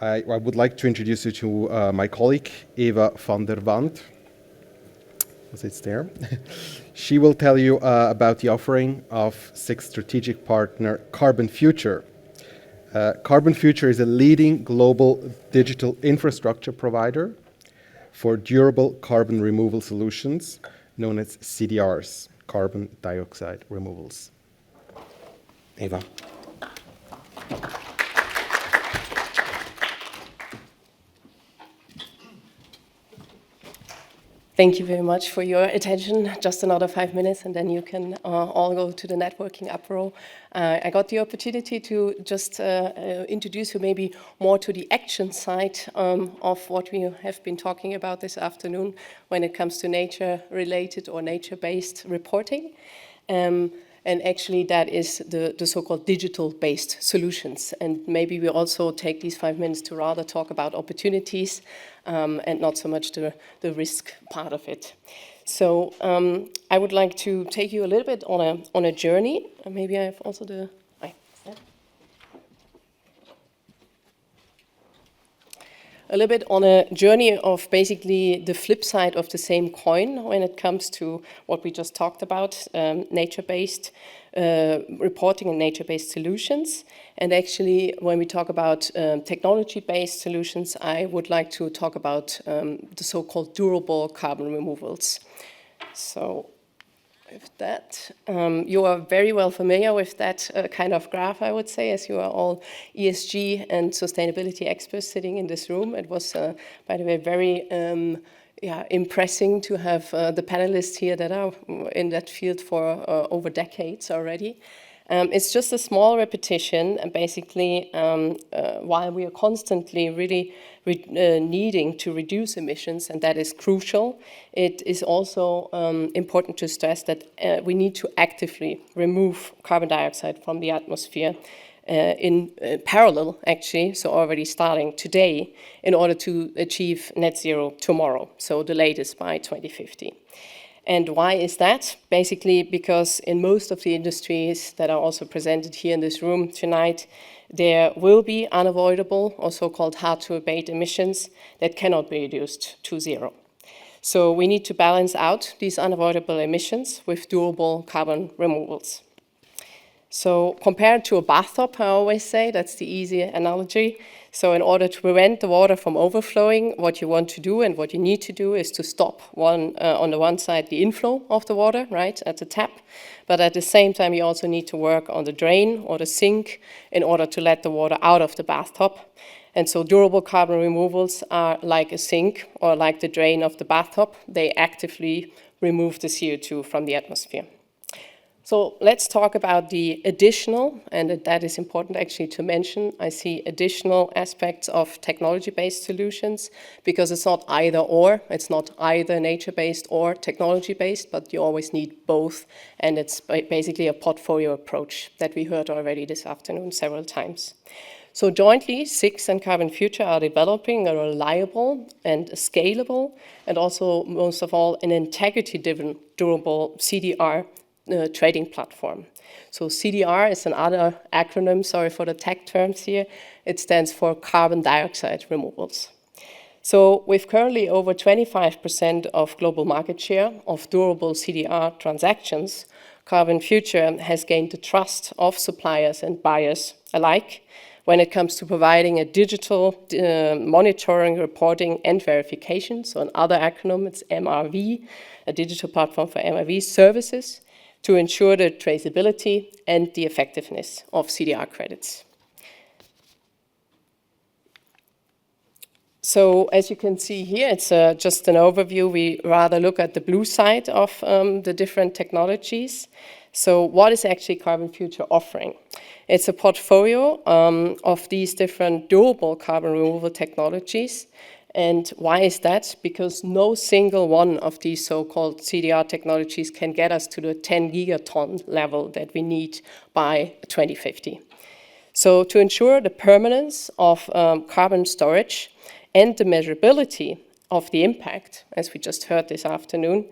I would like to introduce you to my colleague, Eva van der Wand. It's there. She will tell you about the offering of SIX strategic partner, Carbonfuture. Carbonfuture is a leading global digital infrastructure provider for durable carbon removal solutions, known as CDRs, carbon dioxide removals. Eva. Thank you very much for your attention. Just another 5 minutes and then you can all go to the networking apero. I got the opportunity to just introduce you maybe more to the action side of what we have been talking about this afternoon when it comes to nature-related or nature-based reporting. And actually that is the so-called digital-based solutions. And maybe we also take these 5 minutes to rather talk about opportunities and not so much the risk part of it. So I would like to take you a little bit on a journey. Maybe I have also the... A little bit on a journey of basically the flip side of the same coin when it comes to what we just talked about, nature-based reporting and nature-based solutions. And actually, when we talk about technology-based solutions, I would like to talk about the so-called durable carbon removals. So with that, you are very well familiar with that kind of graph, I would say, as you are all ESG and sustainability experts sitting in this room. It was, by the way, very impressive to have the panelists here that are in that field for over decades already. It's just a small repetition, and basically, while we are constantly really needing to reduce emissions, and that is crucial, it is also important to stress that we need to actively remove carbon dioxide from the atmosphere in parallel, actually, so already starting today, in order to achieve net zero tomorrow, so the latest by 2050. And why is that? Basically because in most of the industries that are also presented here in this room tonight, there will be unavoidable or so-called hard-to-abate emissions that cannot be reduced to zero. So we need to balance out these unavoidable emissions with durable carbon removals. So compared to a bathtub, I always say, that's the easy analogy. So in order to prevent the water from overflowing, what you want to do and what you need to do is to stop on the one side the inflow of the water, right, at the tap. But at the same time, you also need to work on the drain or the sink in order to let the water out of the bathtub. And so durable carbon removals are like a sink or like the drain of the bathtub. They actively remove the CO2 from the atmosphere. So let's talk about the additional, and that is important actually to mention. I see additional aspects of technology-based solutions because it's not either or. It's not either nature-based or technology-based, but you always need both. And it's basically a portfolio approach that we heard already this afternoon several times. So jointly, SIX and Carbonfuture are developing a reliable and a scalable, and also most of all, an integrity-driven durable CDR trading platform. So CDR is another acronym, sorry for the tech terms here. It stands for carbon dioxide removals. So with currently over 25% of global market share of durable CDR transactions, Carbonfuture has gained the trust of suppliers and buyers alike when it comes to providing a digital monitoring, reporting, and verification. So another acronym, it's MRV, a digital platform for MRV services, to ensure the traceability and the effectiveness of CDR credits. So as you can see here, it's just an overview. We rather look at the blue side of the different technologies. So what is actually Carbonfuture offering? It's a portfolio of these different durable carbon removal technologies. And why is that? Because no single one of these so-called CDR technologies can get us to the 10 gigaton level that we need by 2050. So to ensure the permanence of carbon storage and the measurability of the impact, as we just heard this afternoon,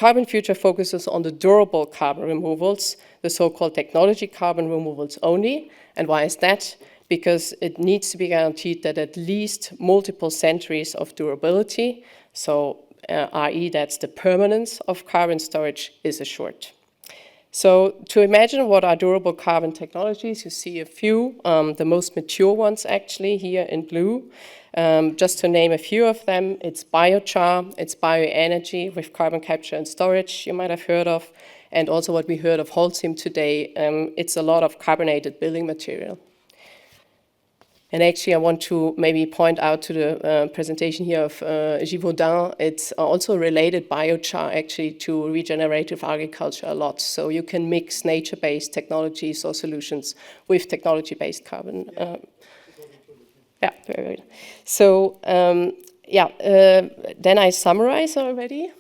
Carbonfuture focuses on the durable carbon removals, the so-called technology carbon removals only. And why is that? Because it needs to be guaranteed that at least multiple centuries of durability, so i.e. that's the permanence of carbon storage, is assured. So to imagine what are durable carbon technologies, you see a few, the most mature ones actually here in blue. Just to name a few of them, it's biochar, it's bioenergy with carbon capture and storage you might have heard of, and also what we heard of Holcim today, it's a lot of carbonated building material. And actually, I want to maybe point out to the presentation here of Givaudan. It's also related biochar actually to regenerative agriculture a lot. So you can mix nature-based technologies or solutions with technology-based carbon. Yeah, very good. So then I summarize already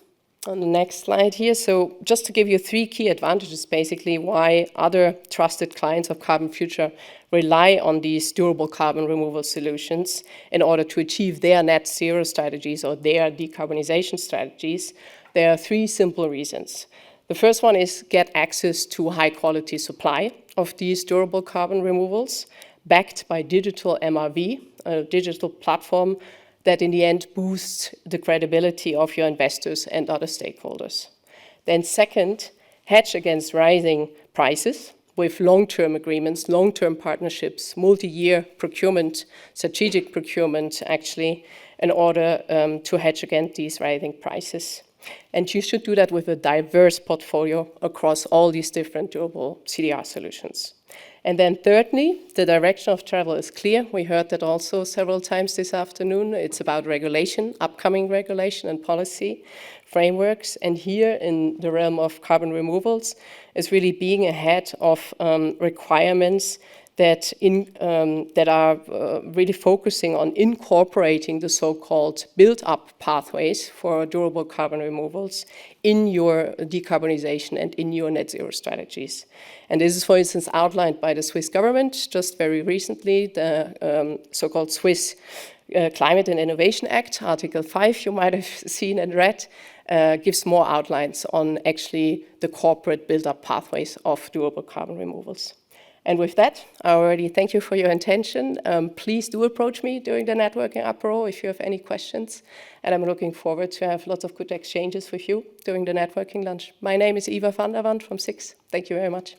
on the next slide here. So just to give you 3 key advantages, basically, why other trusted clients of Carbonfuture rely on these durable carbon removal solutions in order to achieve their net zero strategies or their decarbonization strategies. There are 3 simple reasons. The first one is get access to high quality supply of these durable carbon removals, backed by digital MRV, a digital platform that in the end boosts the credibility of your investors and other stakeholders. Then second, hedge against rising prices with long-term agreements, long-term partnerships, multi-year procurement, strategic procurement actually, in order to hedge against these rising prices. And you should do that with a diverse portfolio across all these different durable CDR solutions. And then thirdly, the direction of travel is clear. We heard that also several times this afternoon. It's about regulation, upcoming regulation and policy frameworks. And here in the realm of carbon removals is really being ahead of requirements that are really focusing on incorporating the so-called build-up pathways for durable carbon removals in your decarbonization and in your net zero strategies. And this is, for instance, outlined by the Swiss government just very recently, the so-called Swiss Climate and Innovation Act, Article 5, you might have seen and read, gives more outlines on actually the corporate build-up pathways of durable carbon removals. And with that, I already thank you for your attention. Please do approach me during the networking apéro if you have any questions. And I'm looking forward to have lots of good exchanges with you during the networking lunch. My name is Eva van der Wand from SIX. Thank you very much.